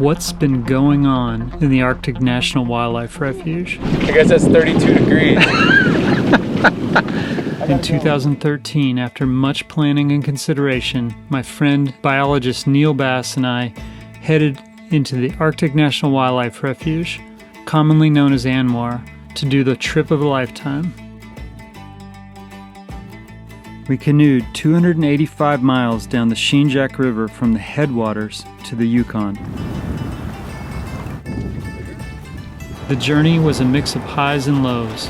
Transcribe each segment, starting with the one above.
What's been going on in the Arctic National Wildlife Refuge? I guess that's 32 degrees. In 2013, after much planning and consideration, my friend, biologist Neil Bass, and I headed into the Arctic National Wildlife Refuge, commonly known as ANWR, to do the trip of a lifetime. We canoed 285 miles down the Shinjak River from the headwaters to the Yukon. The journey was a mix of highs and lows.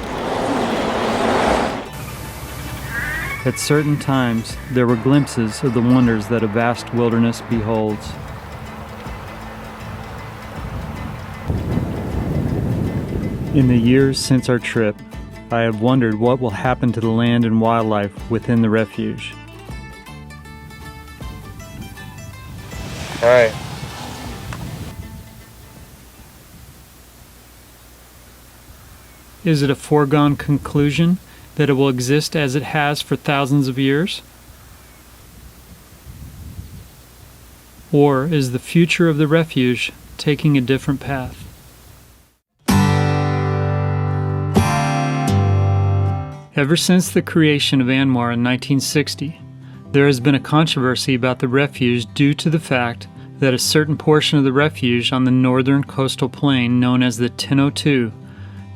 At certain times, there were glimpses of the wonders that a vast wilderness beholds. In the years since our trip, I have wondered what will happen to the land and wildlife within the refuge. All right. Is it a foregone conclusion that it will exist as it has for thousands of years? Or is the future of the refuge taking a different path? Ever since the creation of ANWR in 1960, there has been a controversy about the refuge due to the fact that a certain portion of the refuge on the northern coastal plain, known as the 1002,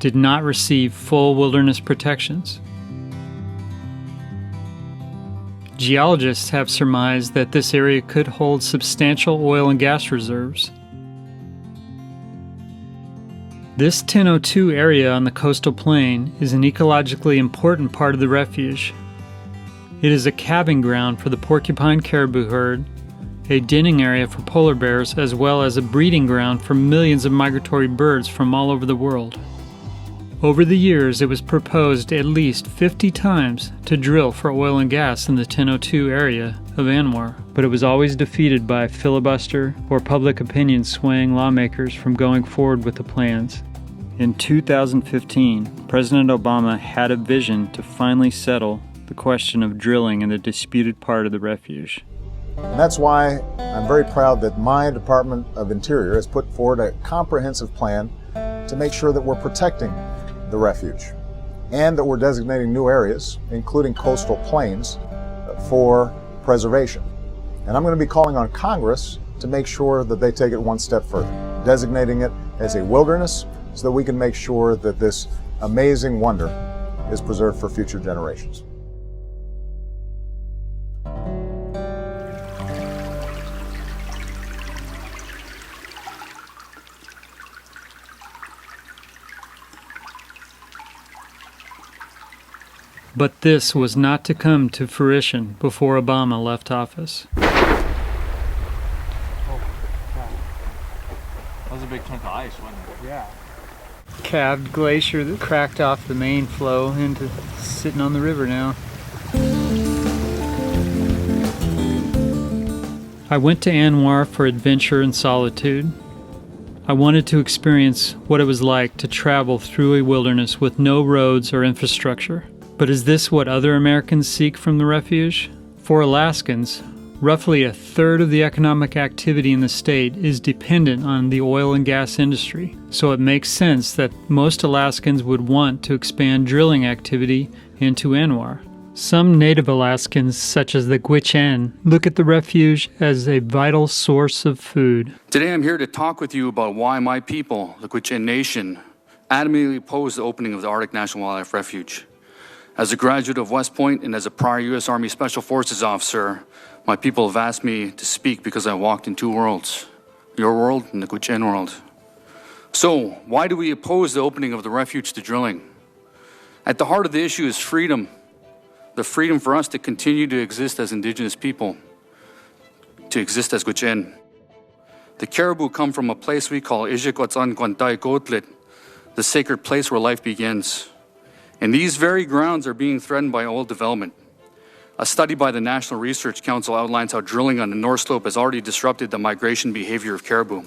did not receive full wilderness protections. Geologists have surmised that this area could hold substantial oil and gas reserves. This 1002 area on the coastal plain is an ecologically important part of the refuge. It is a calving ground for the porcupine caribou herd, a denning area for polar bears, as well as a breeding ground for millions of migratory birds from all over the world. Over the years, it was proposed at least 50 times to drill for oil and gas in the 1002 area of ANWR, but it was always defeated by filibuster or public opinion swaying lawmakers from going forward with the plans. In 2015, President Obama had a vision to finally settle the question of drilling in the disputed part of the refuge. And that's why I'm very proud that my Department of Interior has put forward a comprehensive plan to make sure that we're protecting the refuge and that we're designating new areas, including coastal plains, for preservation. And I'm going to be calling on Congress to make sure that they take it one step further, designating it as a wilderness so that we can make sure that this amazing wonder is preserved for future generations. But this was not to come to fruition before Obama left office. That was a big chunk of ice, wasn't it? Yeah. Calved glacier that cracked off the main flow into sitting on the river now. I went to ANWR for adventure and solitude. I wanted to experience what it was like to travel through a wilderness with no roads or infrastructure. But is this what other Americans seek from the refuge? For Alaskans, roughly a third of the economic activity in the state is dependent on the oil and gas industry, so it makes sense that most Alaskans would want to expand drilling activity into ANWR. Some native Alaskans, such as the Gwich'in, look at the refuge as a vital source of food. Today I'm here to talk with you about why my people, the Gwich'in Nation, adamantly oppose the opening of the Arctic National Wildlife Refuge. As a graduate of West Point and as a prior U.S. Army Special Forces officer, my people have asked me to speak because I walked in two worlds, your world and the Gwich'in world. So, why do we oppose the opening of the refuge to drilling? At the heart of the issue is freedom. The freedom for us to continue to exist as Indigenous people, to exist as Gwich'in. The caribou come from a place we call Ijikwats'an Kwantai Kotlit, the sacred place where life begins. And these very grounds are being threatened by oil development. A study by the National Research Council outlines how drilling on the North Slope has already disrupted the migration behavior of caribou.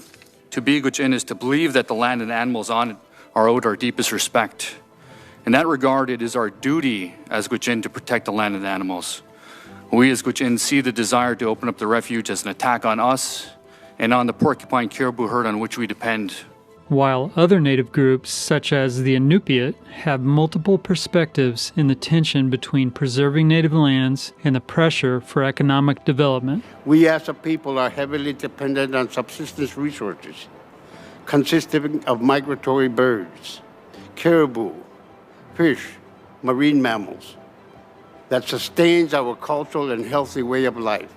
To be Gwich'in is to believe that the land and animals on it are owed our deepest respect. In that regard, it is our duty as Gwich'in to protect the land and animals. We as Gwich'in see the desire to open up the refuge as an attack on us and on the porcupine caribou herd on which we depend. While other native groups, such as the Inupiat, have multiple perspectives in the tension between preserving native lands and the pressure for economic development. We as a people are heavily dependent on subsistence resources, consisting of migratory birds, caribou, fish, marine mammals, that sustains our cultural and healthy way of life,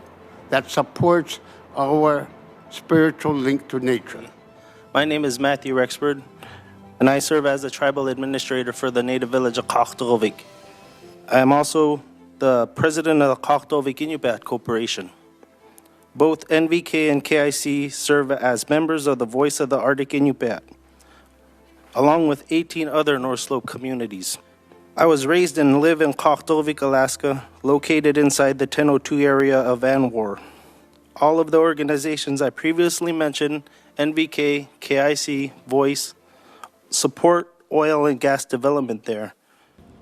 that supports our spiritual link to nature. My name is Matthew Rexford, and I serve as the tribal administrator for the native village of Kaktovik. I am also the president of the Kaktovik Inupiat Corporation. Both NVK and KIC serve as members of the Voice of the Arctic Inupiat, along with 18 other North Slope communities. I was raised and live in Kaktovik, Alaska, located inside the 1002 area of ANWR. All of the organizations I previously mentioned, NVK, KIC, Voice, support oil and gas development there.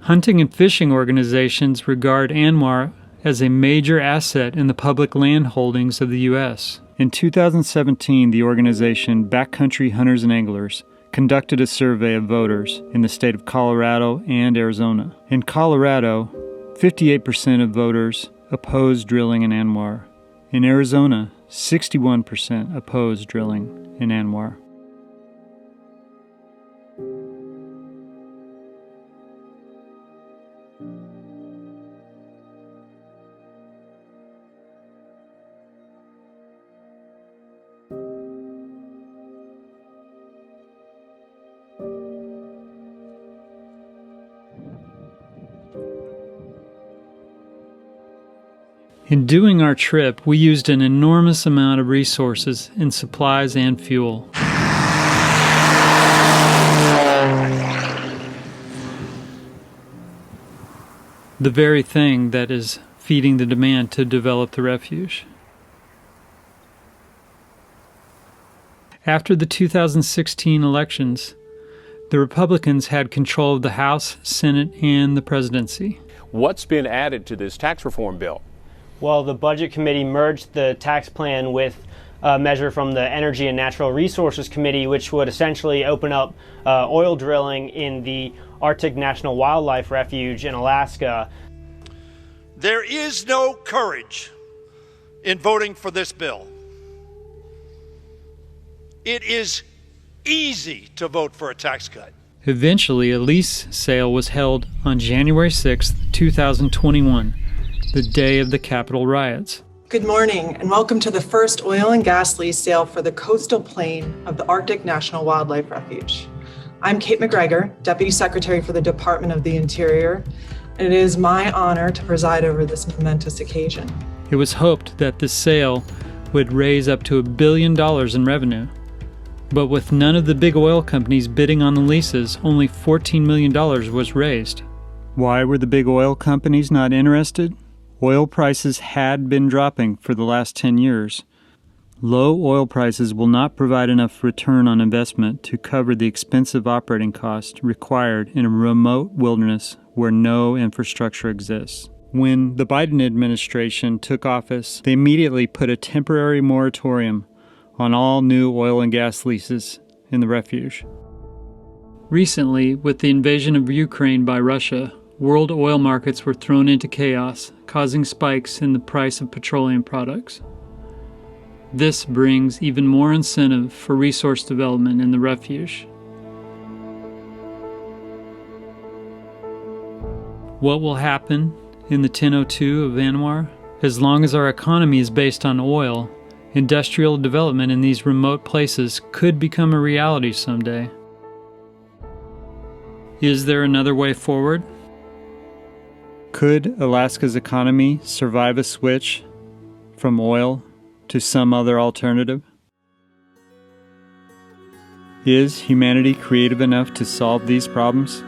Hunting and fishing organizations regard ANWR as a major asset in the public land holdings of the U.S. In 2017, the organization Backcountry Hunters and Anglers conducted a survey of voters in the state of Colorado and Arizona. In Colorado, 58% of voters opposed drilling in ANWR. In Arizona, 61% opposed drilling in ANWR. In doing our trip, we used an enormous amount of resources in supplies and fuel. The very thing that is feeding the demand to develop the refuge. After the 2016 elections, the Republicans had control of the House, Senate, and the presidency. What's been added to this tax reform bill? Well, the Budget Committee merged the tax plan with a measure from the Energy and Natural Resources Committee, which would essentially open up oil drilling in the Arctic National Wildlife Refuge in Alaska. There is no courage in voting for this bill. It is easy to vote for a tax cut. Eventually, a lease sale was held on January 6, 2021. The day of the Capitol riots. Good morning and welcome to the first oil and gas lease sale for the coastal plain of the Arctic National Wildlife Refuge. I'm Kate McGregor, Deputy Secretary for the Department of the Interior, and it is my honor to preside over this momentous occasion. It was hoped that this sale would raise up to $1 billion in revenue. But with none of the big oil companies bidding on the leases, only $14 million was raised. Why were the big oil companies not interested? Oil prices had been dropping for the last 10 years. Low oil prices will not provide enough return on investment to cover the expensive operating costs required in a remote wilderness where no infrastructure exists. When the Biden administration took office, they immediately put a temporary moratorium on all new oil and gas leases in the refuge. Recently, with the invasion of Ukraine by Russia, world oil markets were thrown into chaos, causing spikes in the price of petroleum products. This brings even more incentive for resource development in the refuge. What will happen in the 1002 of ANWR? As long as our economy is based on oil, industrial development in these remote places could become a reality someday. Is there another way forward? Could Alaska's economy survive a switch from oil to some other alternative? Is humanity creative enough to solve these problems?